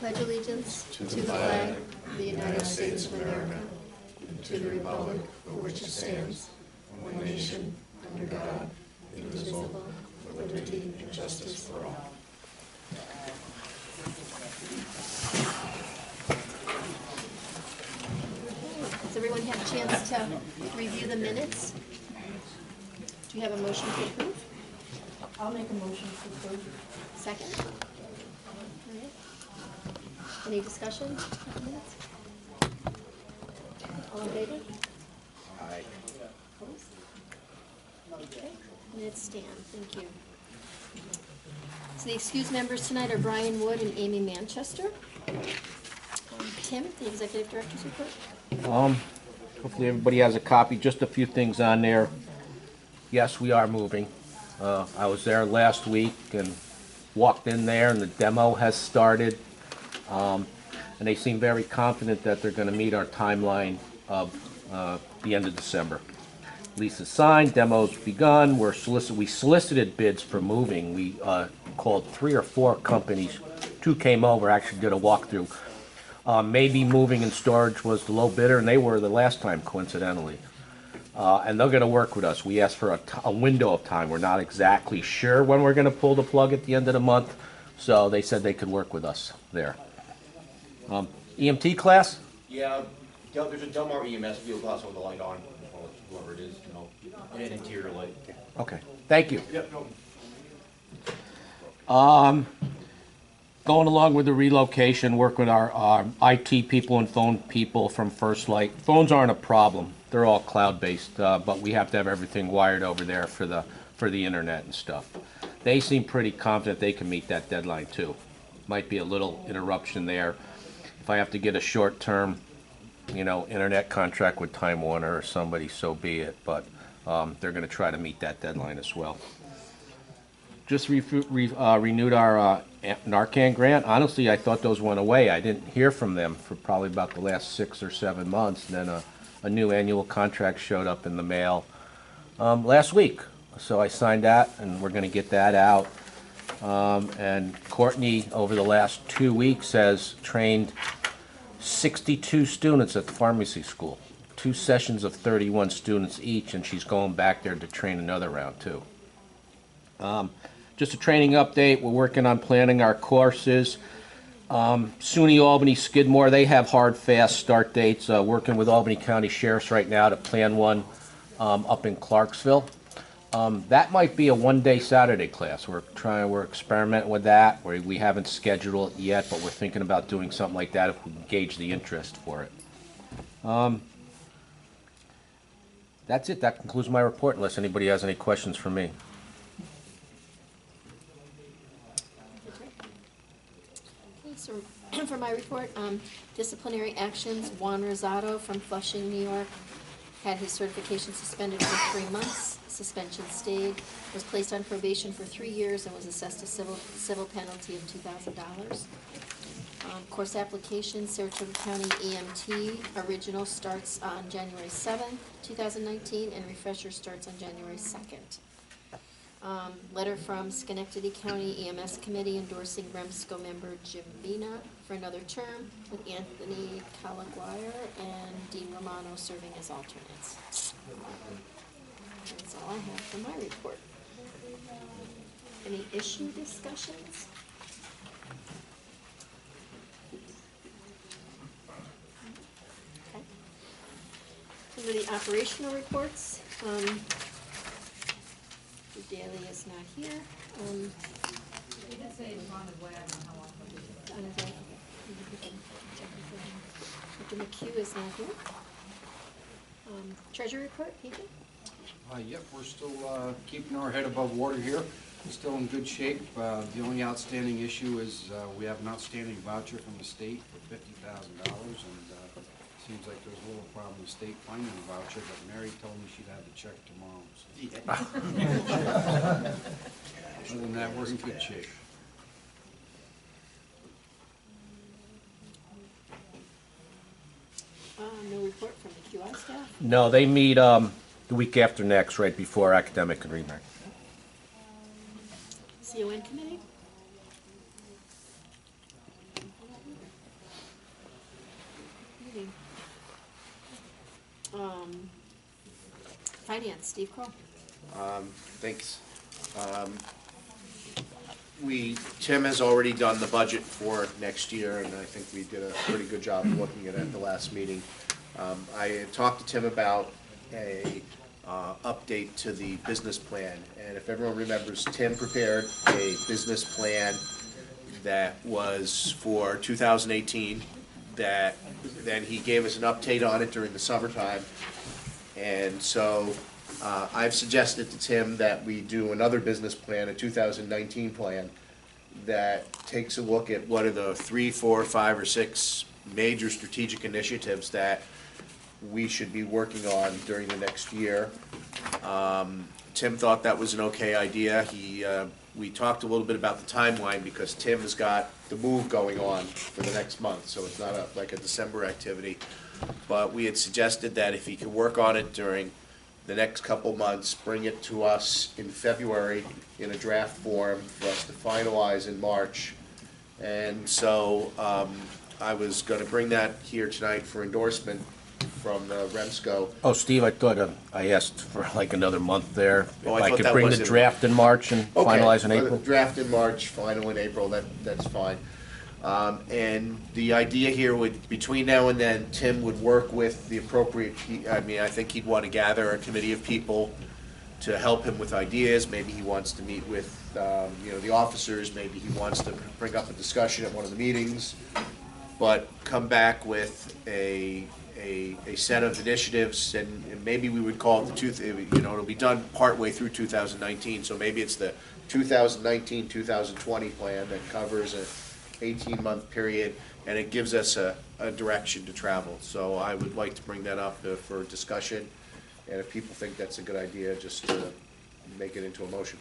pledge allegiance to the flag of the United States of America, and to the republic for which it stands, one nation, under God, indivisible, with liberty and justice for all. Has everyone had a chance to review the minutes? Do you have a motion to approve? I'll make a motion to approve. Second? All right. Any discussion on the minutes? All in favor? Aye. Opposed? Okay, minutes stand. Thank you. So the excused members tonight are Brian Wood and Amy Manchester. Tim, the executive director's report. Hopefully everybody has a copy. Just a few things on there. Yes, we are moving. I was there last week and walked in there, and the demo has started. And they seem very confident that they're going to meet our timeline of the end of December. Lease is signed, demo's begun. We solicited bids for moving. We called 3 or 4 companies. 2 came over, actually did a walkthrough. Maybe Moving and Storage was the low bidder, and they were the last time, coincidentally. And they're going to work with us. We asked for a window of time. We're not exactly sure when we're going to pull the plug at the end of the month, so they said they could work with us there. EMT class? Yeah, there's a Delmar EMS field glass with the light on, whoever it is, and an interior light. Okay, thank you. Yep, Going along with the relocation, work with our IT people and phone people from First Light. Phones aren't a problem. They're all cloud-based, but we have to have everything wired over there for the internet and stuff. They seem pretty confident they can meet that deadline too. Might be a little interruption there. If I have to get a short-term, internet contract with Time Warner or somebody, so be it. But they're going to try to meet that deadline as well. Just renewed our Narcan grant. Honestly, I thought those went away. I didn't hear from them for probably about the last 6 or 7 months. And then a new annual contract showed up in the mail last week. So I signed that, and we're going to get that out. And Courtney, over the last 2 weeks, has trained 62 students at the pharmacy school. 2 sessions of 31 students each, and she's going back there to train another round too. Just a training update. We're working on planning our courses. SUNY Albany, Skidmore, they have hard, fast start dates. Working with Albany County Sheriffs right now to plan one up in Clarksville. That might be a 1-day Saturday class. We're experimenting with that. We haven't scheduled it yet, but we're thinking about doing something like that if we can gauge the interest for it. That's it. That concludes my report, unless anybody has any questions for me. So for my report, disciplinary actions, Juan Rosado from Flushing, New York, had his certification suspended for 3 months. Suspension stayed, was placed on probation for 3 years, and was assessed a civil penalty of $2,000. Course application, Saratoga County EMT, original starts on January 7th, 2019, and refresher starts on January 2nd. Letter from Schenectady County EMS Committee endorsing Remsco member Jim Vina for another term, with Anthony Calaguire and Dean Romano serving as alternates. That's all I have for my report. Any issue discussions? Okay. Under the operational reports, Daly is not here. He did say he's on his way. I don't know how long he'll be. On his way. We can check with him. Mr. McHugh is not here. Treasury report, PJ? Yep, we're still keeping our head above water here. We're still in good shape. The only outstanding issue is we have an outstanding voucher from the state for $50,000, and seems like there's a little problem with the state finding the voucher, but Mary told me she'd have the check tomorrow. So. Other than that, we're in good shape. No report from the QI staff? No, they meet the week after next, right before academic and remark. CON committee? Finance, Steve Kroll. Thanks. Tim has already done the budget for next year, and I think we did a pretty good job of looking at it at the last meeting. I had talked to Tim about a update to the business plan, and if everyone remembers, Tim prepared a business plan that was for 2018, that then he gave us an update on it during the summertime. And so I've suggested to Tim that we do another business plan, a 2019 plan, that takes a look at what are the 3, 4, 5, or 6 major strategic initiatives that we should be working on during the next year. Tim thought that was an okay idea. We talked a little bit about the timeline because Tim has got the move going on for the next month, so it's not like a December activity. But we had suggested that if he could work on it during the next couple months, bring it to us in February in a draft form for us to finalize in March. And so I was going to bring that here tonight for endorsement from Remsco. Oh, Steve, I thought I asked for like another month there. Oh, If I I thought could that bring was the in- draft in March and finalize in Okay, April. draft in March, final in April, that's fine. And the idea here would, between now and then, Tim would work with the appropriate, I think he'd want to gather a committee of people to help him with ideas. Maybe he wants to meet with, the officers, maybe he wants to bring up a discussion at one of the meetings, but come back with a set of initiatives, and maybe we would call it it'll be done partway through 2019, so maybe it's the 2019-2020 plan that covers a 18-month period, and it gives us a direction to travel. So I would like to bring that up for discussion, and if people think that's a good idea, just to make it into a motion.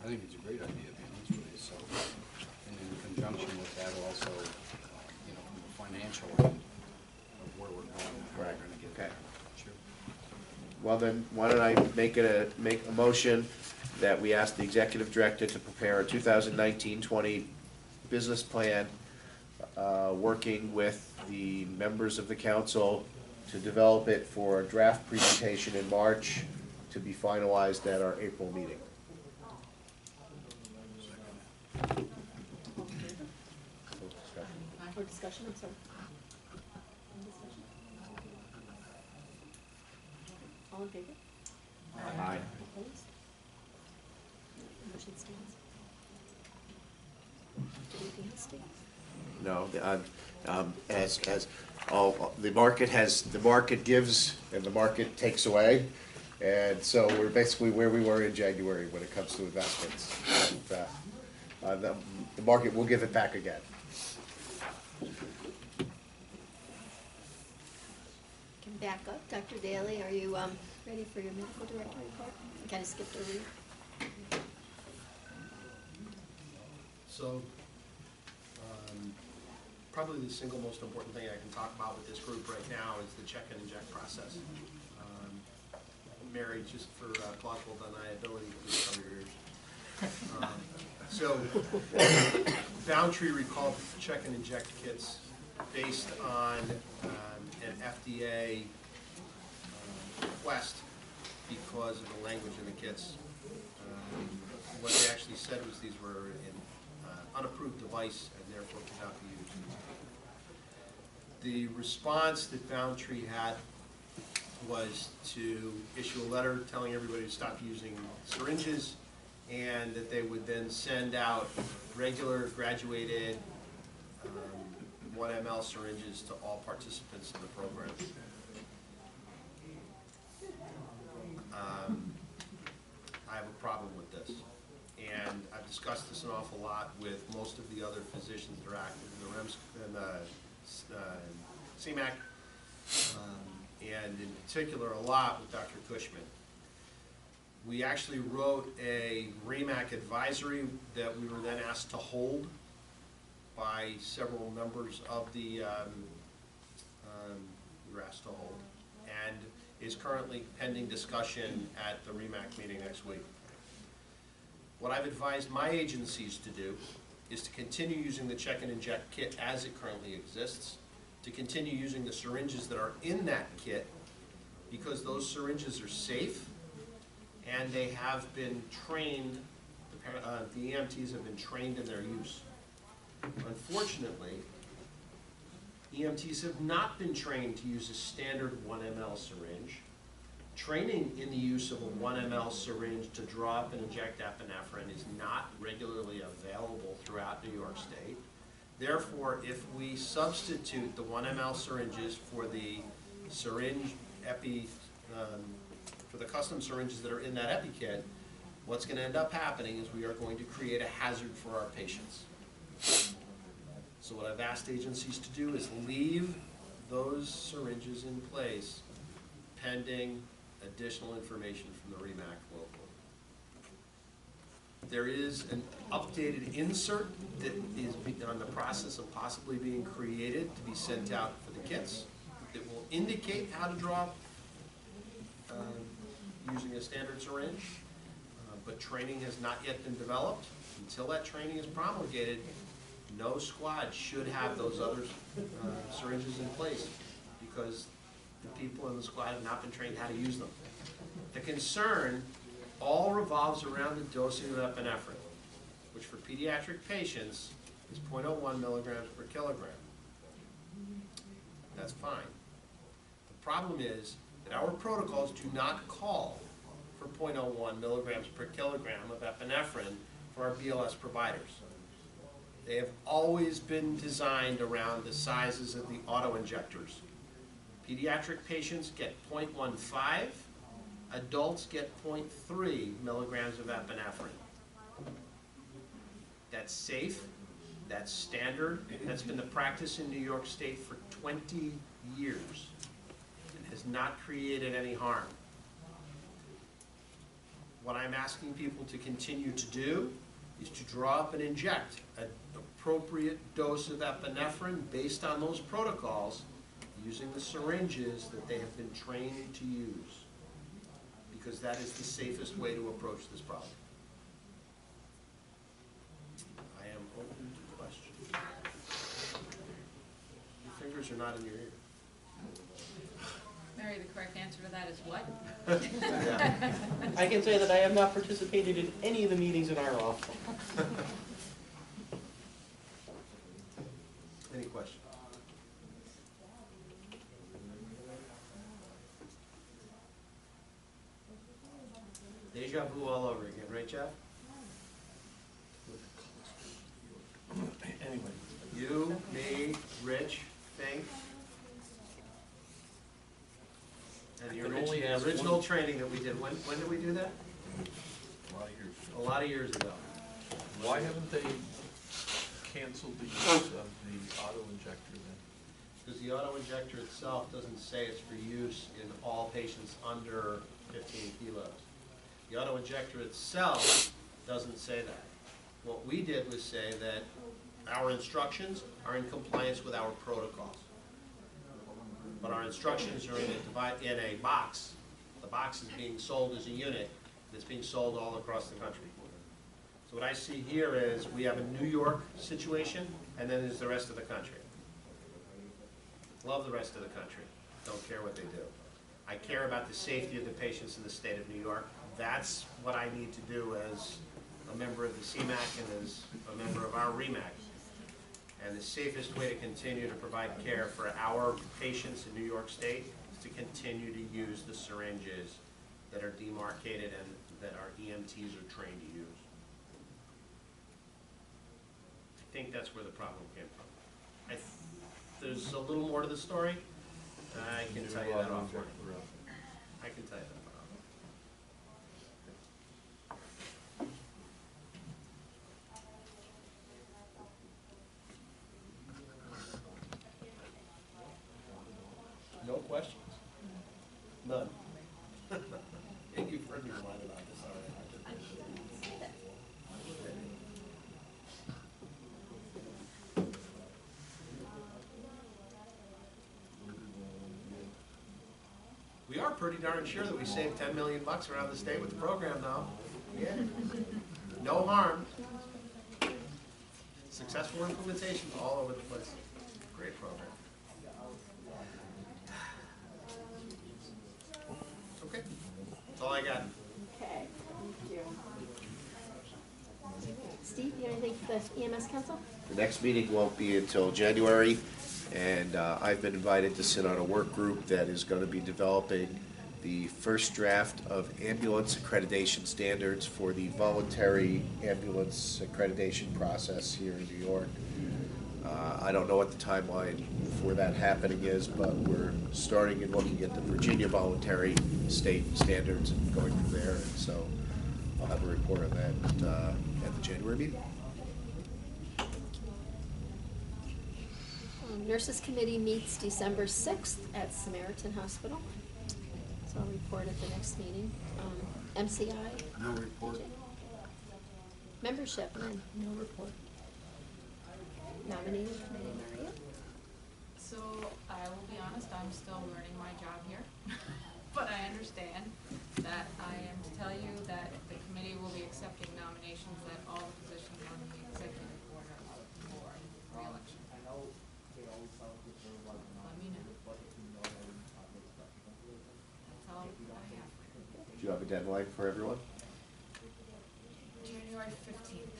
I think it's a great idea, to be honest with you, so, and in conjunction with that also, from the financial end of where we're going, how we're Right, gonna get okay. there. Sure. Well then, why don't I make a motion that we ask the executive director to prepare a 2019-20 business plan, working with the members of the council to develop it for a draft presentation in March to be finalized at our April meeting. For discussion, I'm sorry. Any discussion? All in favor? Aye. Opposed? Motion stands. Anything else, Steve? No, as all, the market gives and the market takes away. And so we're basically where we were in January when it comes to investments. And, the market will give it back again. Can back up. Dr. Daly, are you ready for your medical director report? I kind of skipped over you. So, probably the single most important thing I can talk about with this group right now is the check and inject process. Mary, just for plausible deniability, please cover your ears. So, Boundtree recalled check and inject kits based on an FDA request because of the language in the kits. What they actually said was these were an unapproved device and therefore could not be used. The response that Boundtree had was to issue a letter telling everybody to stop using syringes, and that they would then send out regular graduated 1 ml syringes to all participants in the program. I have a problem with this, and I've discussed this an awful lot with most of the other physicians that are active in the Remsco and the CMAC, and in particular a lot with Dr. Cushman. We actually wrote a REMAC advisory that we were then asked to hold by several members of the, we were asked to hold, and is currently pending discussion at the REMAC meeting next week. What I've advised my agencies to do is to continue using the check and inject kit as it currently exists, to to continue using the syringes that are in that kit because those syringes are safe and they have been trained, the EMTs have been trained in their use. Unfortunately, EMTs have not been trained to use a standard 1 ml syringe. Training in the use of a 1 ml syringe to draw up and inject epinephrine is not regularly available throughout New York State. Therefore, if we substitute the 1 ml syringes for the syringe for the custom syringes that are in that epi kit, what's going to end up happening is we are going to create a hazard for our patients. So what I've asked agencies to do is leave those syringes in place pending additional information from the REMAC local. There is an updated insert that is on the process of possibly being created to be sent out for the kits. It will indicate how to draw using a standard syringe, but training has not yet been developed. Until that training is promulgated, no squad should have those other syringes in place because the people in the squad have not been trained how to use them. The concern all revolves around the dosing of epinephrine, which for pediatric patients is 0.01 milligrams per kilogram. That's fine. The problem is that our protocols do not call for 0.01 milligrams per kilogram of epinephrine for our BLS providers. They have always been designed around the sizes of the auto-injectors. Pediatric patients get 0.15, adults get 0.3 milligrams of epinephrine. That's safe, that's standard, that's been the practice in New York State for 20 years and has not created any harm. What I'm asking people to continue to do is to draw up and inject an appropriate dose of epinephrine based on those protocols using the syringes that they have been trained to use, because that is the safest way to approach this problem. I am open to questions. Your fingers are not in your ear. Mary, the correct answer to that is what? I can say that I have not participated in any of the meetings in our office. Any questions? Deja vu all over again, right, Jeff? Anyway. You, me, Rich, Fink. And the I could only ask original one- training that we did, when did we do that? A lot of years ago. Why haven't they canceled the use of the auto injector then? Because the auto injector itself doesn't say it's for use in all patients under 15 kilos. The auto injector itself doesn't say that. What we did was say that our instructions are in compliance with our protocols. But our instructions are in a box. The box is being sold as a unit. It's being sold all across the country. So what I see here is we have a New York situation, and then there's the rest of the country. Love the rest of the country. Don't care what they do. I care about the safety of the patients in the state of New York. That's what I need to do as a member of the CMAC and as a member of our REMAC. And the safest way to continue to provide care for our patients in New York State is to continue to use the syringes that are demarcated and that our EMTs are trained to use. I think that's where the problem came from. There's a little more to the story. I can tell you that offline. I can tell you that. No questions? None? And you've heard me whine about this already. We are pretty darn sure that we saved 10 million bucks around the state with the program though. Yeah. No harm. Successful implementation all over the place. Great program. That's all I got. Okay, thank you. Steve, you have anything for the EMS council? The next meeting won't be until January, and I've been invited to sit on a work group that is going to be developing the first draft of ambulance accreditation standards for the voluntary ambulance accreditation process here in New York. I don't know what the timeline for that happening is, but we're starting and looking at the Virginia voluntary state standards and going from there, and so I'll have a report on that at the January meeting. Nurses Committee meets December 6th at Samaritan Hospital. So I'll report at the next meeting. MCI? No report. Membership, none, no report. Nominated committee, Maria? So I will be honest, I'm still learning my job here. But I understand that I am to tell you that the committee will be accepting nominations at all the positions on the executive board for re-election. Let me know. That's all I have. Do you have a deadline for everyone? January 15th.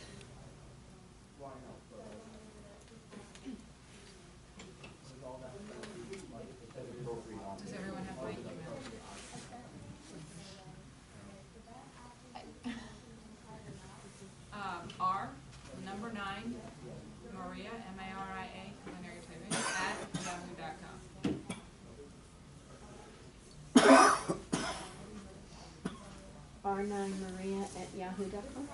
Does everyone have my email? Number 9, Maria, M-A-R-I-A, culinary typing, at yahoo.com. R9 Maria at yahoo.com.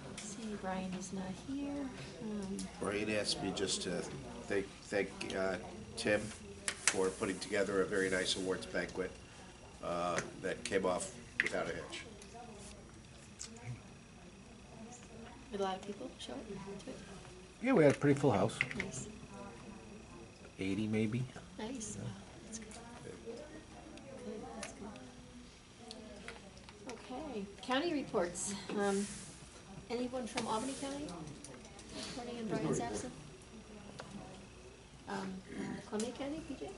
Let's see, Brian is not here. Brian asked me just to thank Tim for putting together a very nice awards banquet that came off without a hitch. Did a lot of people show up to it? Yeah, we had a pretty full house, Nice, 80 maybe. nice. Oh, that's good. Good, that's good. Okay, county reports. Anyone from Albany County? Reporting in Brian's absence? Columbia County, PJ?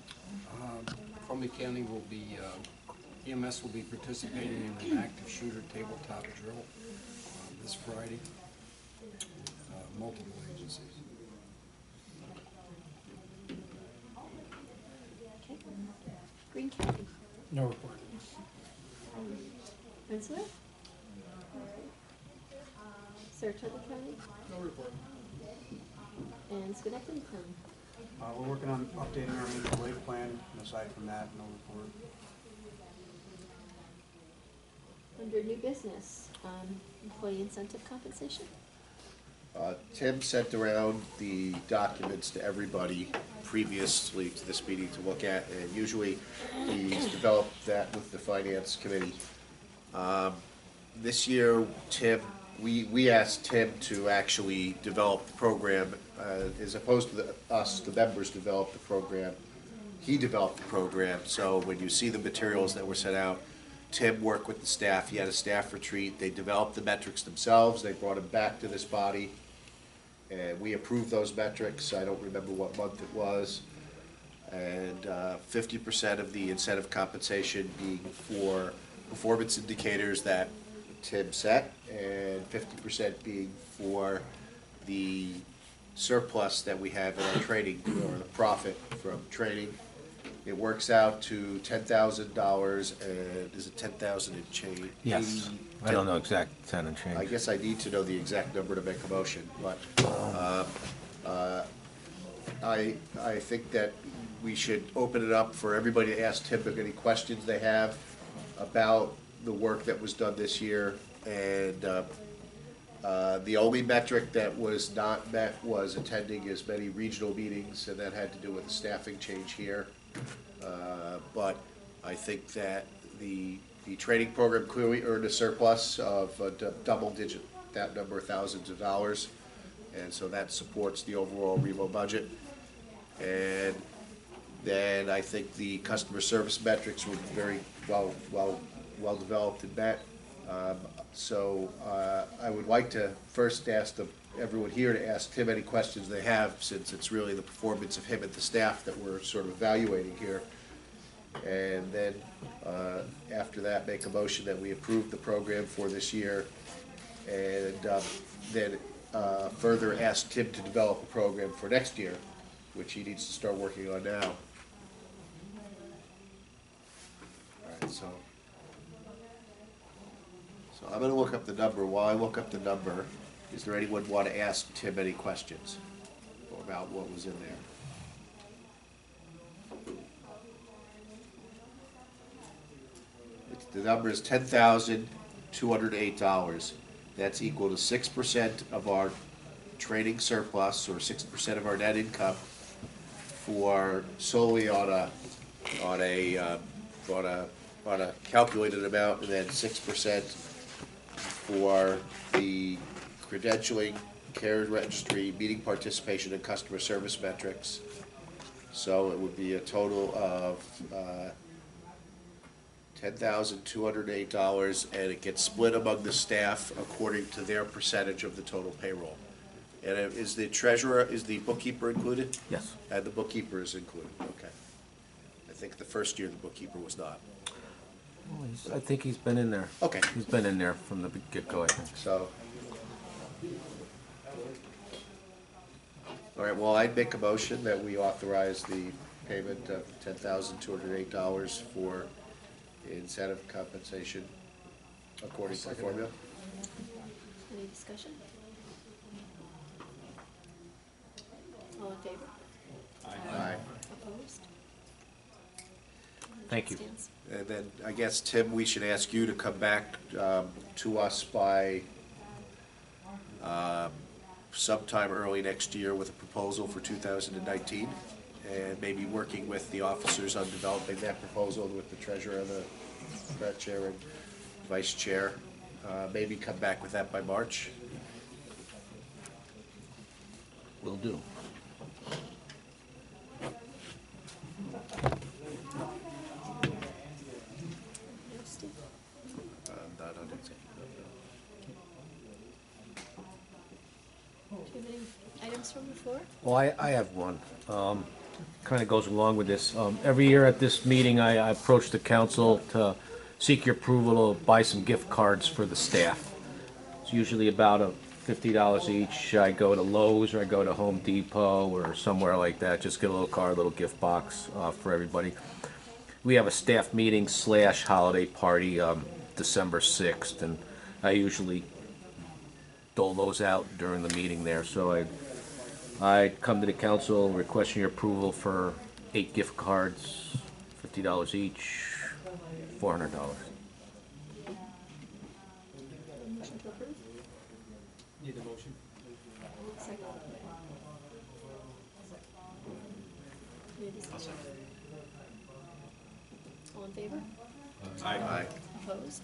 Columbia County will be, EMS will be participating in an active shooter tabletop drill this Friday. Multiple agencies. Okay. Green County? No report. Rensselaer? Saratoga County? No report. And Schenectady County? We're working on updating our mutual aid plan, and aside from that, no report. Under new business, employee incentive compensation? Tim sent around the documents to everybody previously to this meeting to look at, and usually he's developed that with the finance committee. This year, we asked Tim to actually develop the program, as opposed to us, the members, develop the program. He developed the program, so when you see the materials that were sent out, Tim worked with the staff. He had a staff retreat. They developed the metrics themselves. They brought them back to this body, and we approved those metrics. I don't remember what month it was. And 50% of the incentive compensation being for performance indicators that Tim set, and 50% being for the surplus that we have in our training, or the profit from training. It works out to $10,000, and is it 10,000 and change? Yes, I don't know exact 10 and change. I guess I need to know the exact number to make a motion, but I think that we should open it up for everybody to ask Tim any questions they have about the work that was done this year. And the only metric that was not met was attending as many regional meetings, and that had to do with the staffing change here. But I think that the training program clearly earned a surplus of a double-digit, that number of thousands of dollars, and so that supports the overall Remo budget. And then I think the customer service metrics were very well developed and met. So I would like to first ask everyone here to ask Tim any questions they have, since it's really the performance of him and the staff that we're sort of evaluating here. And then, after that, make a motion that we approve the program for this year. And then further ask Tim to develop a program for next year, which he needs to start working on now. All right, so I'm gonna look up the number. While I look up the number, is there anyone want to ask Tim any questions about what was in there? The number is $10,208. That's equal to 6% of our training surplus, or 6% of our net income, for solely on a calculated amount, and then 6% for the credentialing, carrier registry, meeting participation, and customer service metrics. So it would be a total of $10,208, and it gets split among the staff according to their percentage of the total payroll. And is the treasurer, is the bookkeeper included? Yes. And the bookkeeper is included, okay. I think the first year the bookkeeper was not. I think he's been in there. Okay. He's been in there from the get-go, I think. So, all right, well, I'd make a motion that we authorize the payment of $10,208 for incentive compensation according to the formula. Any discussion? All in favor? Aye. Opposed? Thank you. Abstains? And then, I guess, Tim, we should ask you to come back to us by sometime early next year with a proposal for 2019, and maybe working with the officers on developing that proposal with the treasurer, the chair, and vice chair. Maybe come back with that by March. Will do. Yes, Steve? Not on executive. Do you have any items from the floor? Well, I have one. Kind of goes along with this. Every year at this meeting, I approach the council to seek your approval to buy some gift cards for the staff. It's usually about $50 each. I go to Lowe's, or I go to Home Depot, or somewhere like that. Just get a little card, a little gift box for everybody. We have a staff meeting / holiday party December 6th, and I usually dole those out during the meeting there. So I come to the council requesting your approval for 8 gift cards, $50 each, $400. Motion to approve? Need a motion? Second. Any discussion? All in favor? Aye. Opposed?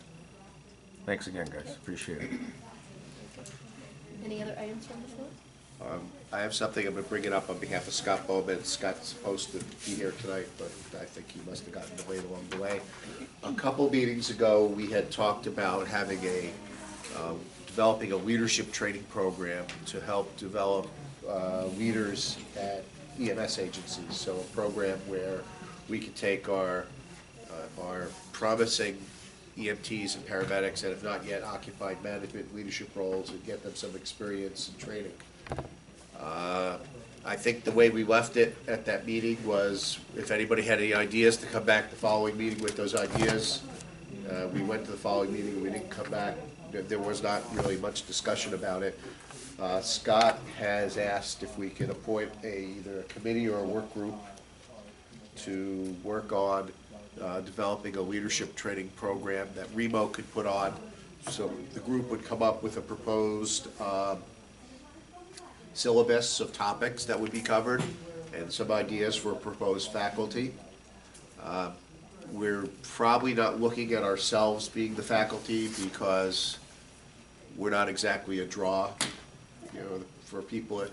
Thanks again, guys. Appreciate it. Any other items from the floor? I have something, I'm gonna bring it up on behalf of Scott Bowman. Scott's supposed to be here tonight, but I think he must have gotten delayed along the way. A couple meetings ago, we had talked about having developing a leadership training program to help develop leaders at EMS agencies. So a program where we could take our promising EMTs and paramedics that have not yet occupied management leadership roles and get them some experience and training. I think the way we left it at that meeting was, if anybody had any ideas, to come back the following meeting with those ideas. We went to the following meeting, and we didn't come back. There was not really much discussion about it. Scott has asked if we could appoint either a committee or a work group to work on developing a leadership training program that Remo could put on. So the group would come up with a proposed syllabus of topics that would be covered and some ideas for proposed faculty. We're probably not looking at ourselves being the faculty because we're not exactly a draw. You know, for people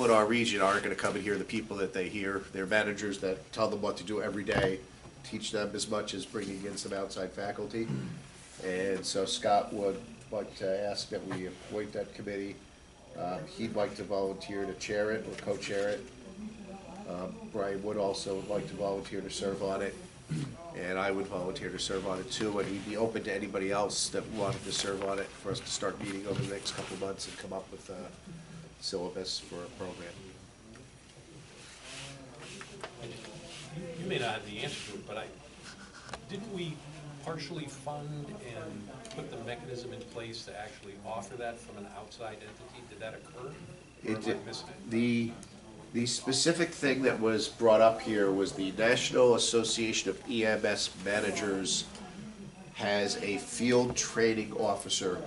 in our region aren't gonna come and hear the people that they hear. They're managers that tell them what to do every day, teach them as much as bringing in some outside faculty. And so Scott would like to ask that we appoint that committee. He'd like to volunteer to chair it or co-chair it. Brian Wood also would like to volunteer to serve on it. And I would volunteer to serve on it too, and we'd be open to anybody else that wanted to serve on it for us to start meeting over the next couple of months and come up with a syllabus for a program. You may not have the answer to it, but didn't we partially fund and put the mechanism in place to actually offer that from an outside entity? Did that occur? Or am I missing it? The specific thing that was brought up here was the National Association of EMS Managers has a field training officer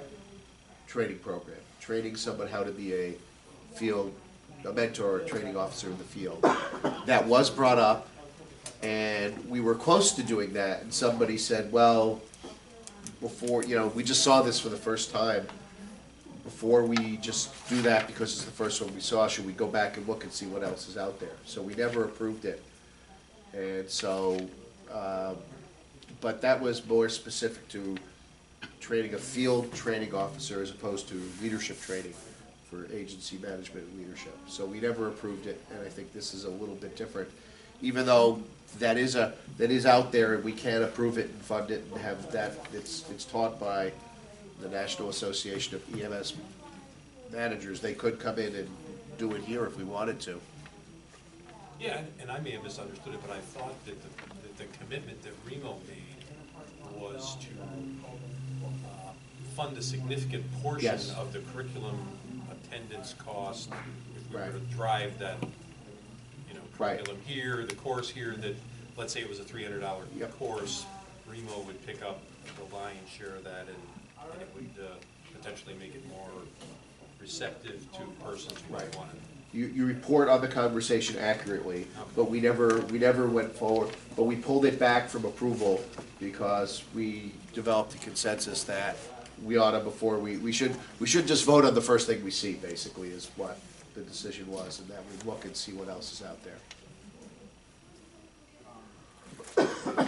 training program, training someone how to be a mentor or training officer in the field. That was brought up, and we were close to doing that, and somebody said, well, before, we just saw this for the first time. Before we just do that because it's the first one we saw, should we go back and look and see what else is out there? So we never approved it. And so, but that was more specific to training a field training officer as opposed to leadership training for agency management and leadership. So we never approved it, and I think this is a little bit different. Even though that is out there and we can approve it and fund it and have that, it's taught by the National Association of EMS Managers. They could come in and do it here if we wanted to. Yeah, and I may have misunderstood it, but I thought that the commitment that Remo made was to fund a significant portion Yes. of the curriculum attendance cost if we Right. were to drive that, Right. curriculum here, the course here, that, let's say it was a $300 Yep. course, Remo would pick up the lion's share of that, and it would potentially make it more receptive to persons who might Right. want it. You report on the conversation accurately, but we never went forward, but we pulled it back from approval because we developed a consensus that we ought to, before we should just vote on the first thing we see, basically, is what the decision was, and that we look and see what else is out there.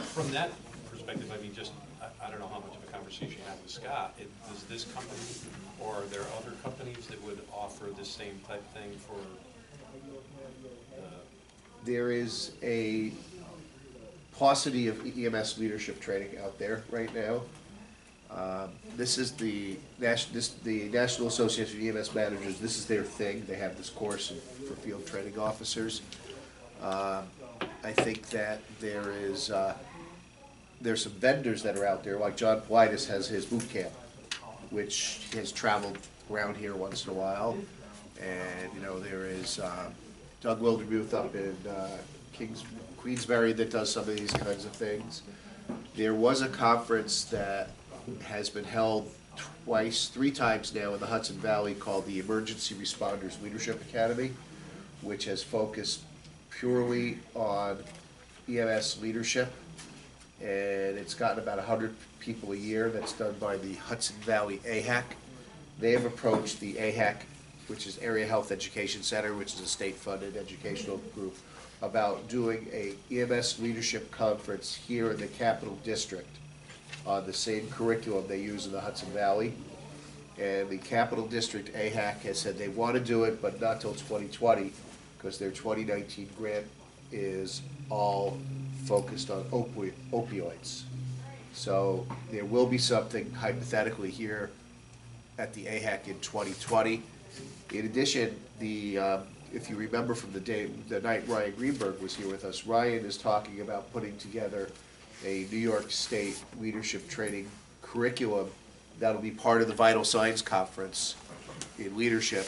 From that perspective, I mean, just, I don't know how much of a conversation you have with Scott. Does this company, or are there other companies that would offer the same type thing for? There is a paucity of EMS leadership training out there right now. This is the National Association of EMS Managers. This is their thing. They have this course for field training officers. I think that there's some vendors that are out there, like John Politis has his boot camp, which has traveled around here once in a while. And, there is Doug Wildermuth up in Queensbury that does some of these kinds of things. There was a conference that has been held three times now in the Hudson Valley called the Emergency Responders Leadership Academy, which has focused purely on EMS leadership. And it's gotten about 100 people a year. That's done by the Hudson Valley AHAC. They have approached the AHAC, which is Area Health Education Center, which is a state-funded educational group, about doing a EMS leadership conference here in the Capital District on the same curriculum they use in the Hudson Valley. And the Capital District AHAC has said they want to do it, but not till 2020, because their 2019 grant is all focused on opioids. So there will be something hypothetically here at the AHAC in 2020. In addition, if you remember from the night Ryan Greenberg was here with us, Ryan is talking about putting together a New York State leadership training curriculum that'll be part of the Vital Signs Conference in leadership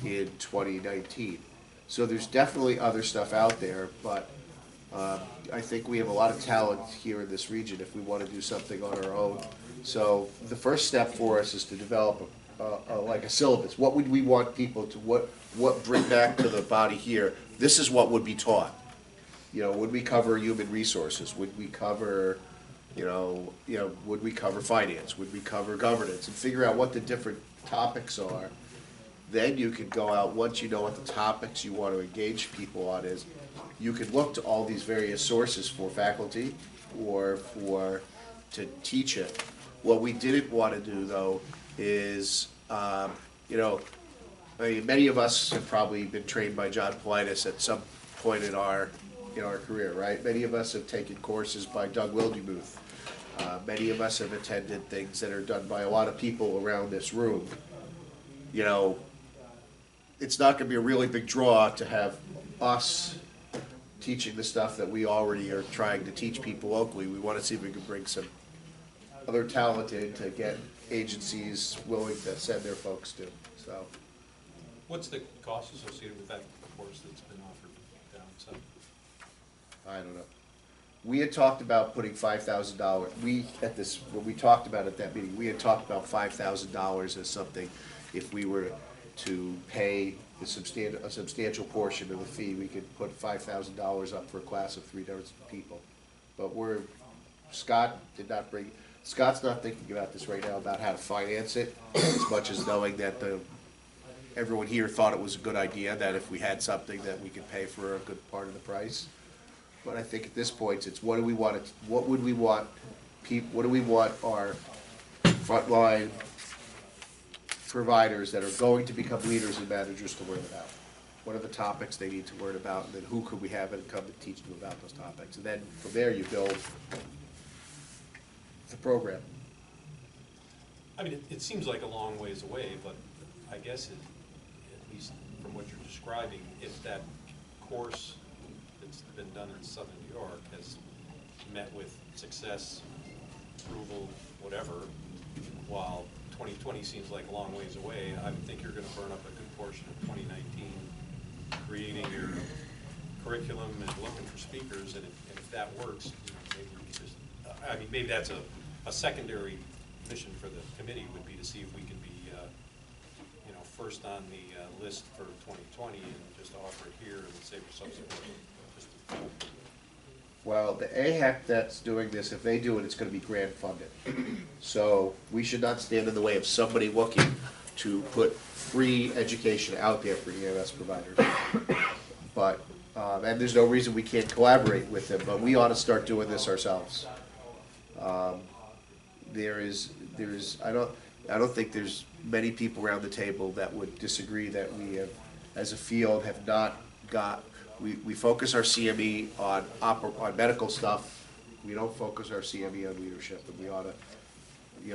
in 2019. So there's definitely other stuff out there, but I think we have a lot of talent here in this region if we want to do something on our own. So the first step for us is to develop like a syllabus. What would we want people to, what bring back to the body here? This is what would be taught. Would we cover human resources? Would we cover, would we cover finance? Would we cover governance? And figure out what the different topics are. Then you can go out, once you know what the topics you want to engage people on is, you can look to all these various sources for faculty or to teach it. What we didn't want to do, though, is, many of us have probably been trained by John Politis at some point in our in our career, right? Many of us have taken courses by Doug Wildemuth. Many of us have attended things that are done by a lot of people around this room. You know, it's not gonna be a really big draw to have us teaching the stuff that we already are trying to teach people locally. We wanna see if we can bring some other talent in to get agencies willing to send their folks to, so. What's the cost associated with that course that's been offered down south? I don't know. We had talked about putting $5,000, when we talked about it at that meeting, we had talked about $5,000 as something, if we were to pay a substantial portion of the fee, we could put $5,000 up for a class of 3 dozen people. But Scott's not thinking about this right now, about how to finance it, as much as knowing that everyone here thought it was a good idea, that if we had something that we could pay for a good part of the price. But I think at this point, it's what do we want our frontline providers that are going to become leaders and managers to learn about? What are the topics they need to learn about, and then who could we have and come and teach them about those topics? And then from there, you build the program. I mean, it seems like a long ways away, but I guess at least from what you're describing, if that course that's been done in Southern New York has met with success, approval, whatever, while 2020 seems like a long ways away, I would think you're going to burn up a good portion of 2019 creating your curriculum and looking for speakers, and if that works, maybe we can just, I mean, maybe that's a secondary mission for the committee would be to see if we can be, first on the list for 2020 and just offer it here and say for subsequent. Well, the AHEC that's doing this, if they do it, it's gonna be grant funded. So we should not stand in the way of somebody looking to put free education out there for EMS providers. But, and there's no reason we can't collaborate with them, but we ought to start doing this ourselves. I don't think there's many people around the table that would disagree that we have, as a field, have not got, we focus our CME on medical stuff. We don't focus our CME on leadership, and we ought to,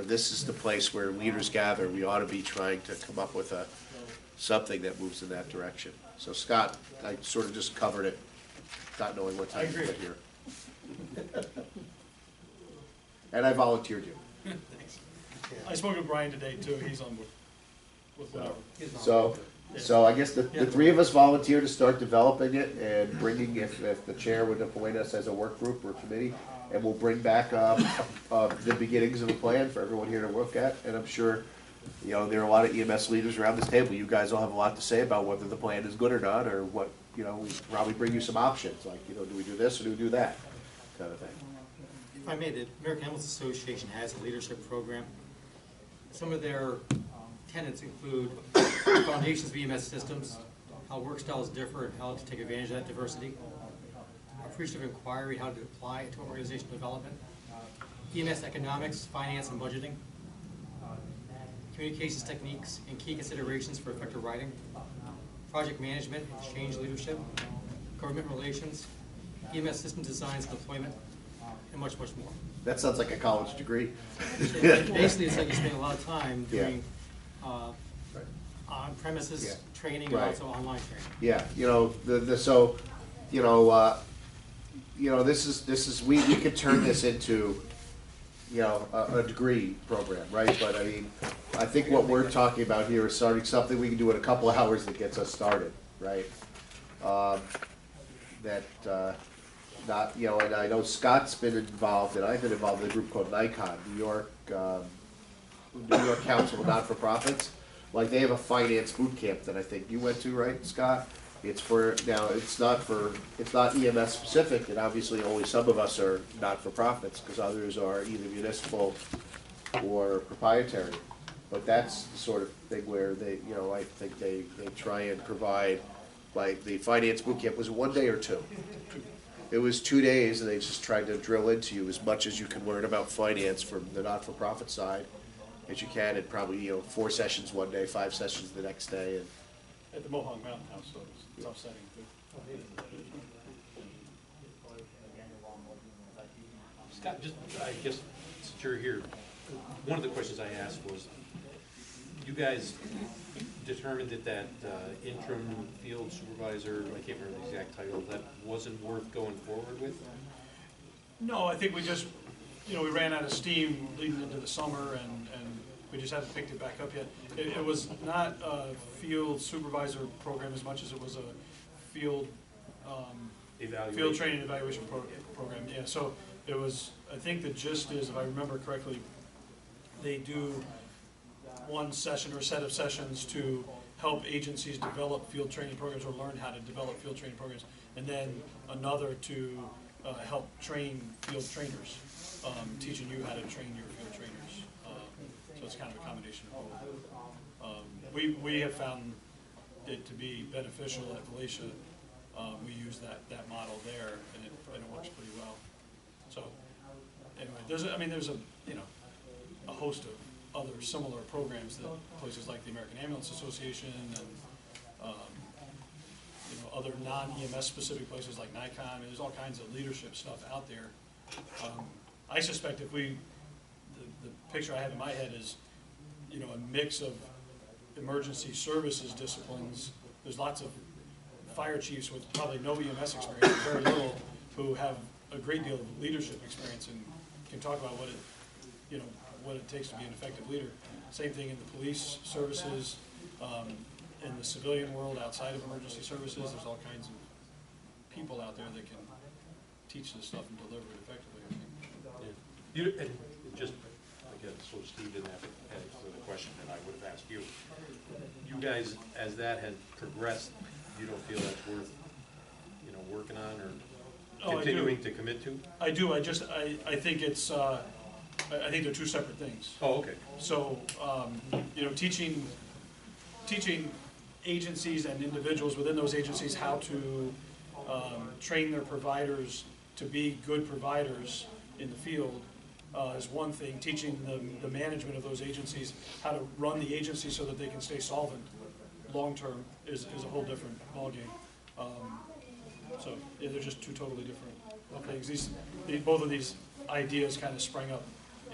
this is the place where leaders gather. We ought to be trying to come up with something that moves in that direction. So Scott, I sort of just covered it, not knowing what time to get here. And I volunteered you. Thanks. I spoke with Brian today too, he's on with whatever. So I guess the three of us volunteer to start developing it and bringing, if the chair would appoint us as a work group or committee, and we'll bring back the beginnings of a plan for everyone here to look at. And I'm sure, there are a lot of EMS leaders around this table. You guys will have a lot to say about whether the plan is good or not, or what, we probably bring you some options, like, do we do this or do we do that, kind of thing. If I may, the American Ambulance Association has a leadership program. Some of their tenets include foundations of EMS systems, how work styles differ and how to take advantage of that diversity, appreciative inquiry, how to apply it to organizational development, EMS economics, finance and budgeting, communications techniques and key considerations for effective writing, project management and change leadership, government relations, EMS system designs and deployment, and much, much more. That sounds like a college degree. Basically, it's like you spend a lot of time doing on-premises training and also online training. Yeah, this is we could turn this into a degree program, right? But I mean, I think what we're talking about here is starting something we can do in a couple of hours that gets us started, right? And I know Scott's been involved, and I've been involved in a group called NICON, New York Council of Not-for-Profits. Like, they have a finance boot camp that I think you went to, right, Scott? It's not EMS specific, and obviously only some of us are not-for-profits, because others are either municipal or proprietary. But that's the sort of thing where they, I think they try and provide, like, the finance boot camp was 1 day or 2. It was 2 days, and they just tried to drill into you as much as you can learn about finance from the not-for-profit side as you can, and probably 4 sessions 1 day, 5 sessions the next day. And at the Mohawk Mountain House, so it's offsetting too. Scott, just, I guess, since you're here, one of the questions I asked was, you guys determined that interim field supervisor, I can't remember the exact title, that wasn't worth going forward with? No, I think we just, we ran out of steam leading into the summer, and we just haven't picked it back up yet. It was not a field supervisor program as much as it was a field, field training evaluation program, yeah. So it was, I think the gist is, if I remember correctly, they do one session or set of sessions to help agencies develop field training programs or learn how to develop field training programs, and then another to help train field trainers, teaching you how to train your field trainers. So it's kind of a combination of both. We have found it to be beneficial at Valatia. We use that model there, and it works pretty well. So anyway, there's a host of other similar programs that places like the American Ambulance Association and other non-EMS specific places like Nikon. There's all kinds of leadership stuff out there. I suspect if the picture I have in my head is a mix of emergency services disciplines. There's lots of fire chiefs with probably no EMS experience, or very little, who have a great deal of leadership experience and can talk about what it takes to be an effective leader. Same thing in the police services, in the civilian world outside of emergency services. There's all kinds of people out there that can teach this stuff and deliver it effectively, I think. And just, again, so Steve didn't have to answer the question that I would have asked you. You guys, as that has progressed, you don't feel that's worth, working on or continuing to commit to? I do. I think it's, I think they're two separate things. Oh, okay. So, teaching agencies and individuals within those agencies how to train their providers to be good providers in the field is one thing. Teaching the management of those agencies how to run the agency so that they can stay solvent long-term is a whole different ballgame. So yeah, they're just two totally different things. Both of these ideas kind of sprang up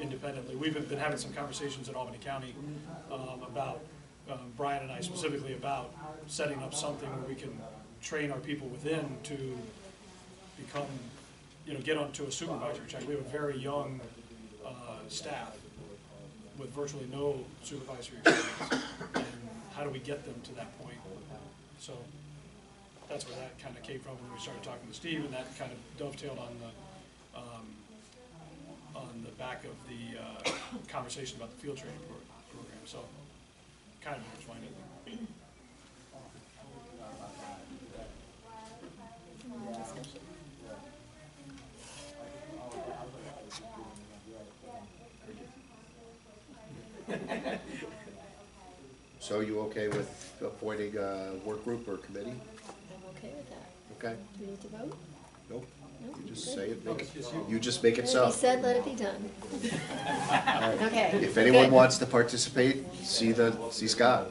independently. We've been having some conversations in Albany County about, Brian and I specifically, about setting up something where we can train our people within to become, get onto a supervisory track. We have a very young staff with virtually no supervisory experience, and how do we get them to that point? So that's where that kind of came from when we started talking to Steve, and that kind of dovetailed on the back of the conversation about the field training program. So kind of intertwined it. So you okay with appointing a work group or committee? I'm okay with that. Okay? Do we need to vote? Nope. No? You just Good. say it, make it, you just make it Let so. it be said, let it be done. Okay. If anyone good. wants to participate, see Scott.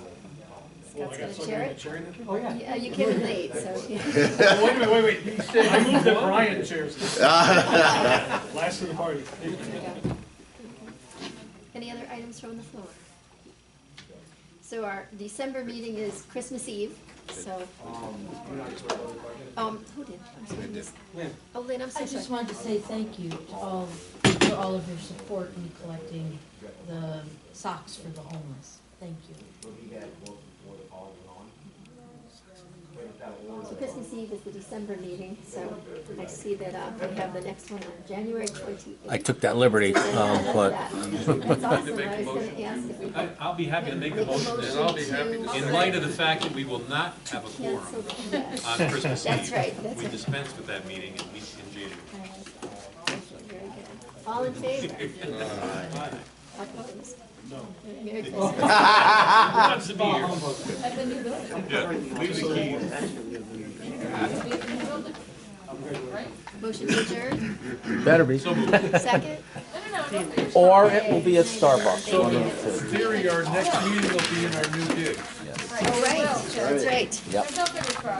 Scott's gonna chair it? Oh, yeah. You came in late, so. Wait. I moved that Brian chairs. Last of the party. Any other items from the floor? So our December meeting is Christmas Eve, so. Who did? I'm sorry. Lynn. Oh, Lynn, I'm so I just sorry. wanted to say thank you to all for all of your support in collecting the socks for the homeless. Thank you. So Christmas Eve is the December meeting, so I see that we have the next one on January 28th. I took that liberty, but That's awesome. I was gonna ask if we could I'll be happy to make a make a motion, motion and I'll be happy to. in light of the fact that we will not have a quorum Cancel the- yes. on Christmas Eve. That's right, that's We right. dispense with that meeting in January. Very good. All in favor? Opposed? No. Merry Christmas. Who wants to be here? At the new building. Yeah, leave the keys. Motion to adjourn, Better be. So moved. second? Or it will be at Starbucks, one of the two. In theory, our next meeting will be in our new dig. Oh, right, that's right. Yep. I felt it was crossed.